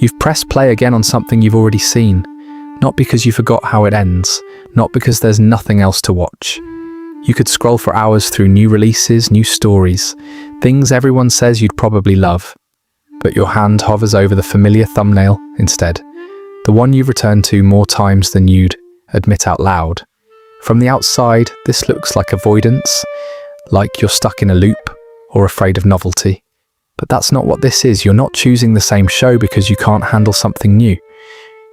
You've pressed play again on something you've already seen, not because you forgot how it ends, not because there's nothing else to watch. You could scroll for hours through new releases, new stories, things everyone says you'd probably love. But your hand hovers over the familiar thumbnail instead, the one you've returned to more times than you'd admit out loud. From the outside, this looks like avoidance, like you're stuck in a loop or afraid of novelty. But that's not what this is. You're not choosing the same show because you can't handle something new.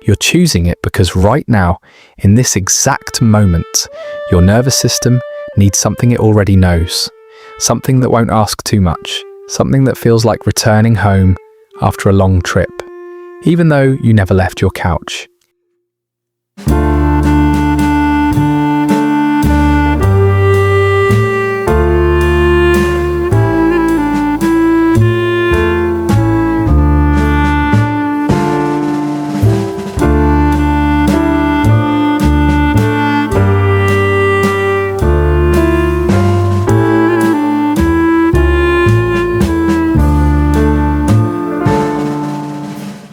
You're choosing it because right now, in this exact moment, your nervous system needs something it already knows. Something that won't ask too much. Something that feels like returning home after a long trip, even though you never left your couch.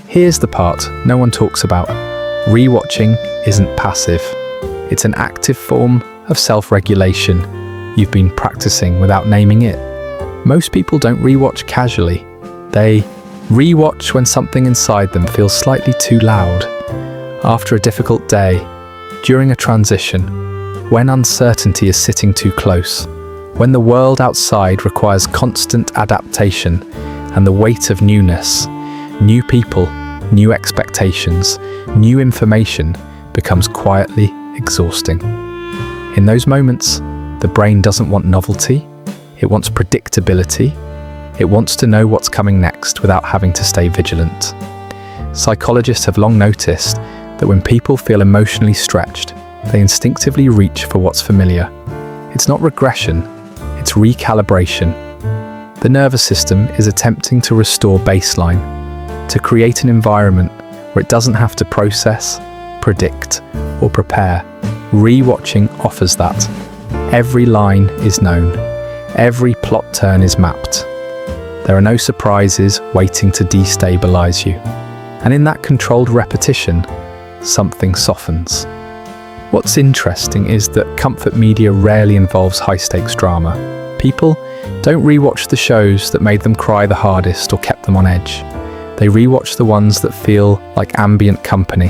Here's the part no one talks about. Rewatching isn't passive. It's an active form of self-regulation you've been practicing without naming it. Most people don't rewatch casually. They rewatch when something inside them feels slightly too loud. After a difficult day, during a transition, when uncertainty is sitting too close, when the world outside requires constant adaptation and the weight of newness, new people, new expectations, new information becomes quietly exhausting. In those moments, the brain doesn't want novelty, it wants predictability, it wants to know what's coming next without having to stay vigilant. Psychologists have long noticed that when people feel emotionally stretched, they instinctively reach for what's familiar. It's not regression, it's recalibration. The nervous system is attempting to restore baseline, to create an environment where it doesn't have to process, predict, or prepare. Rewatching offers that. Every line is known. Every plot turn is mapped. There are no surprises waiting to destabilize you. And in that controlled repetition, something softens. What's interesting is that comfort media rarely involves high-stakes drama. People don't rewatch the shows that made them cry the hardest or kept them on edge. They rewatch the ones that feel like ambient company,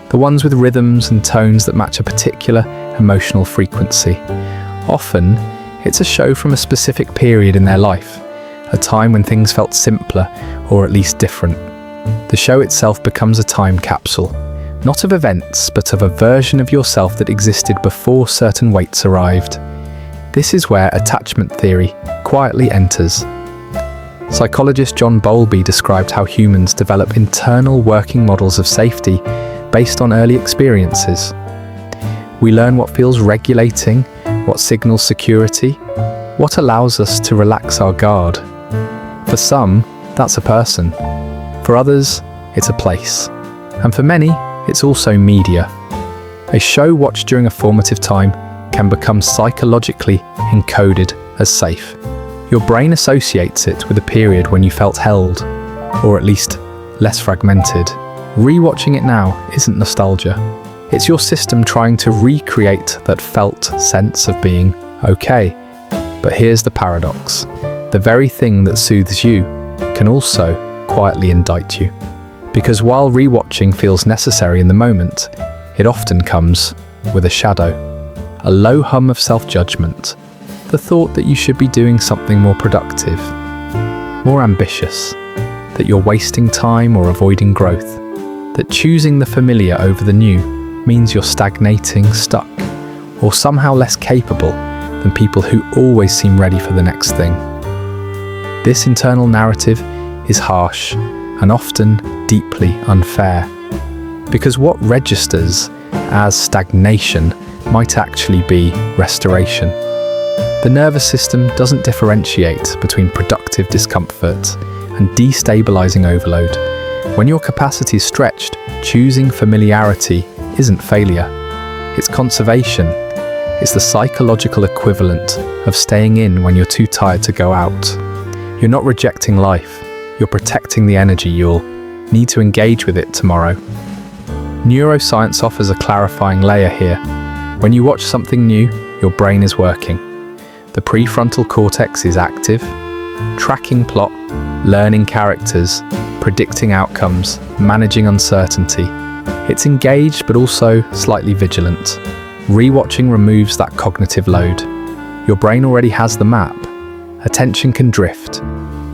the ones with rhythms and tones that match a particular emotional frequency. Often, it's a show from a specific period in their life, a time when things felt simpler or at least different. The show itself becomes a time capsule, not of events, but of a version of yourself that existed before certain weights arrived. This is where attachment theory quietly enters. Psychologist John Bowlby described how humans develop internal working models of safety based on early experiences. We learn what feels regulating, what signals security, what allows us to relax our guard. For some, that's a person. For others, it's a place. And for many, it's also media. A show watched during a formative time can become psychologically encoded as safe. Your brain associates it with a period when you felt held, or at least less fragmented. Rewatching it now isn't nostalgia. It's your system trying to recreate that felt sense of being okay. But here's the paradox. The very thing that soothes you can also quietly indict you. Because while rewatching feels necessary in the moment, it often comes with a shadow, a low hum of self-judgment, the thought that you should be doing something more productive, more ambitious, that you're wasting time or avoiding growth, that choosing the familiar over the new means you're stagnating, stuck, or somehow less capable than people who always seem ready for the next thing. This internal narrative is harsh and often deeply unfair, because what registers as stagnation might actually be restoration. The nervous system doesn't differentiate between productive discomfort and destabilizing overload. When your capacity is stretched, choosing familiarity isn't failure. It's conservation. It's the psychological equivalent of staying in when you're too tired to go out. You're not rejecting life. You're protecting the energy you'll need to engage with it tomorrow. Neuroscience offers a clarifying layer here. When you watch something new, your brain is working. The prefrontal cortex is active, tracking plot, learning characters, predicting outcomes, managing uncertainty. It's engaged but also slightly vigilant. Rewatching removes that cognitive load. Your brain already has the map. Attention can drift.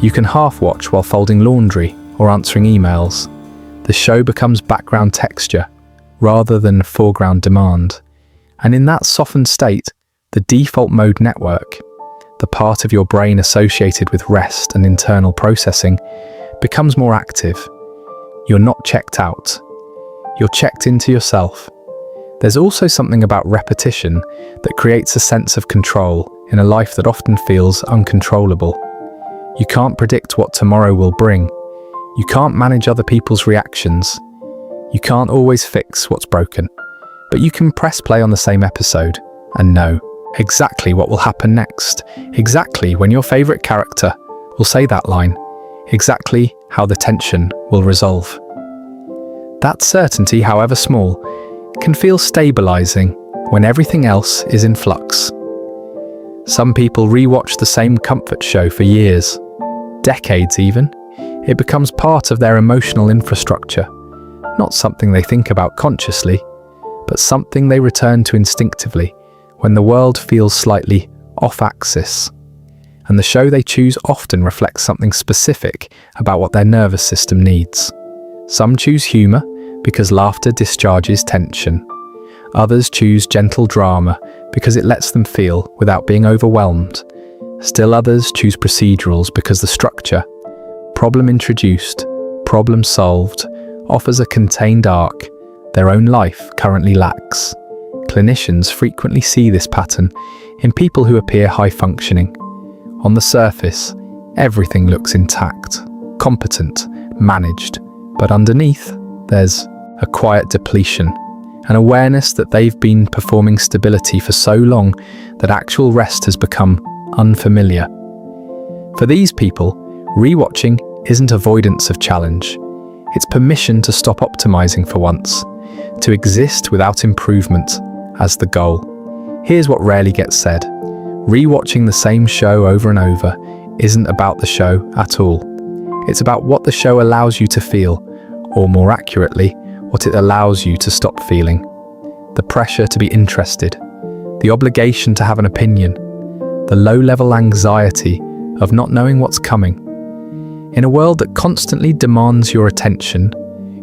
You can half watch while folding laundry or answering emails. The show becomes background texture rather than foreground demand. And in that softened state, the default mode network, the part of your brain associated with rest and internal processing, becomes more active. You're not checked out. You're checked into yourself. There's also something about repetition that creates a sense of control in a life that often feels uncontrollable. You can't predict what tomorrow will bring. You can't manage other people's reactions. You can't always fix what's broken. But you can press play on the same episode and know exactly what will happen next, exactly when your favorite character will say that line, exactly how the tension will resolve. That certainty, however small, can feel stabilizing when everything else is in flux. Some people rewatch the same comfort show for years, decades even. It becomes part of their emotional infrastructure, not something they think about consciously, but something they return to instinctively when the world feels slightly off-axis. And the show they choose often reflects something specific about what their nervous system needs. Some choose humor because laughter discharges tension. Others choose gentle drama because it lets them feel without being overwhelmed. Still others choose procedurals because the structure, problem introduced, problem solved, offers a contained arc their own life currently lacks. Clinicians frequently see this pattern in people who appear high-functioning. On the surface, everything looks intact, competent, managed, but underneath, there's a quiet depletion, an awareness that they've been performing stability for so long that actual rest has become unfamiliar. For these people, rewatching isn't avoidance of challenge. It's permission to stop optimizing for once, to exist without improvement as the goal. Here's what rarely gets said. Rewatching the same show over and over isn't about the show at all. It's about what the show allows you to feel, or more accurately, what it allows you to stop feeling. The pressure to be interested, the obligation to have an opinion, the low-level anxiety of not knowing what's coming. In a world that constantly demands your attention,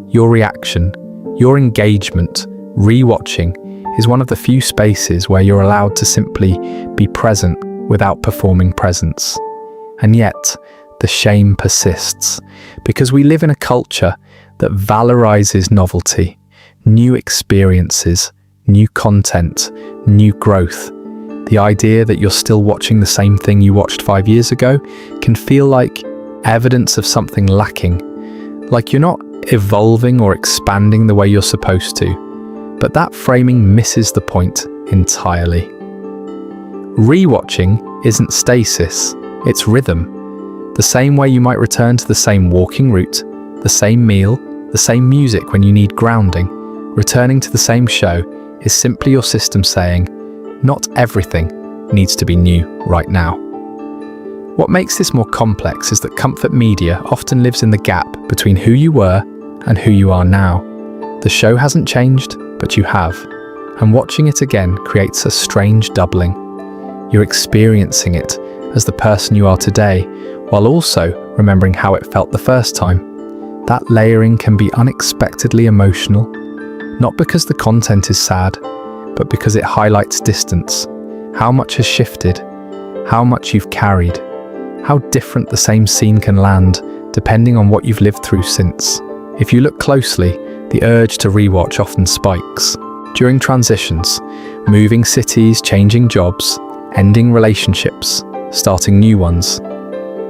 your reaction, your engagement, rewatching is one of the few spaces where you're allowed to simply be present without performing presence. And yet, the shame persists, because we live in a culture that valorizes novelty, new experiences, new content, new growth. The idea that you're still watching the same thing you watched 5 years ago can feel like evidence of something lacking, like you're not evolving or expanding the way you're supposed to. But that framing misses the point entirely. Rewatching isn't stasis, it's rhythm. The same way you might return to the same walking route, the same meal, the same music when you need grounding, returning to the same show is simply your system saying, not everything needs to be new right now. What makes this more complex is that comfort media often lives in the gap between who you were and who you are now. The show hasn't changed, but you have, and watching it again creates a strange doubling. You're experiencing it as the person you are today, while also remembering how it felt the first time. That layering can be unexpectedly emotional, not because the content is sad, but because it highlights distance, how much has shifted, how much you've carried, how different the same scene can land depending on what you've lived through since. If you look closely, the urge to rewatch often spikes. During transitions, moving cities, changing jobs, ending relationships, starting new ones.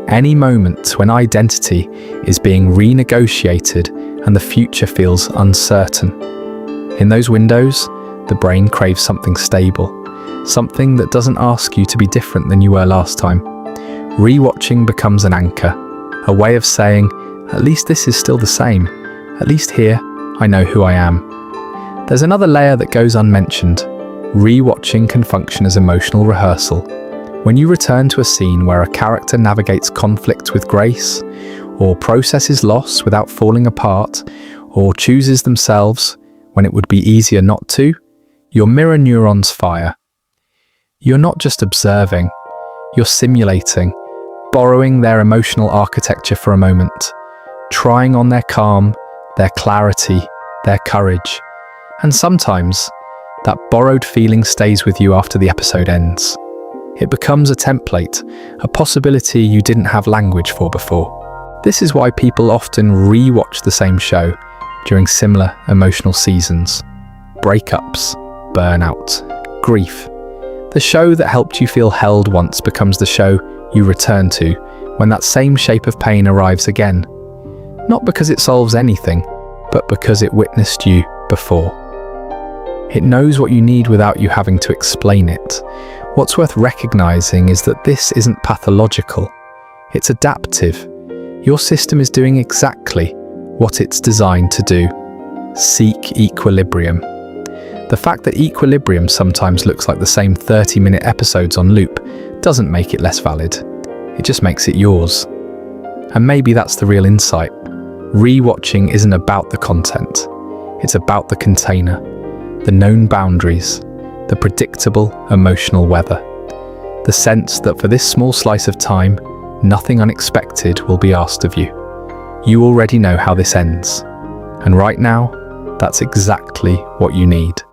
Any moment when identity is being renegotiated and the future feels uncertain. In those windows, the brain craves something stable, something that doesn't ask you to be different than you were last time. Rewatching becomes an anchor, a way of saying, at least this is still the same. At least here, I know who I am. There's another layer that goes unmentioned. Rewatching can function as emotional rehearsal. When you return to a scene where a character navigates conflict with grace, or processes loss without falling apart, or chooses themselves when it would be easier not to, your mirror neurons fire. You're not just observing, you're simulating, borrowing their emotional architecture for a moment, trying on their calm, their clarity, their courage. And sometimes, that borrowed feeling stays with you after the episode ends. It becomes a template, a possibility you didn't have language for before. This is why people often re-watch the same show during similar emotional seasons. Breakups, burnout, grief. The show that helped you feel held once becomes the show you return to when that same shape of pain arrives again. Not because it solves anything, but because it witnessed you before. It knows what you need without you having to explain it. What's worth recognizing is that this isn't pathological. It's adaptive. Your system is doing exactly what it's designed to do. Seek equilibrium. The fact that equilibrium sometimes looks like the same 30-minute episodes on loop doesn't make it less valid. It just makes it yours. And maybe that's the real insight. Rewatching isn't about the content. It's about the container, the known boundaries, the predictable emotional weather. The sense that for this small slice of time, nothing unexpected will be asked of you. You already know how this ends. And right now, that's exactly what you need.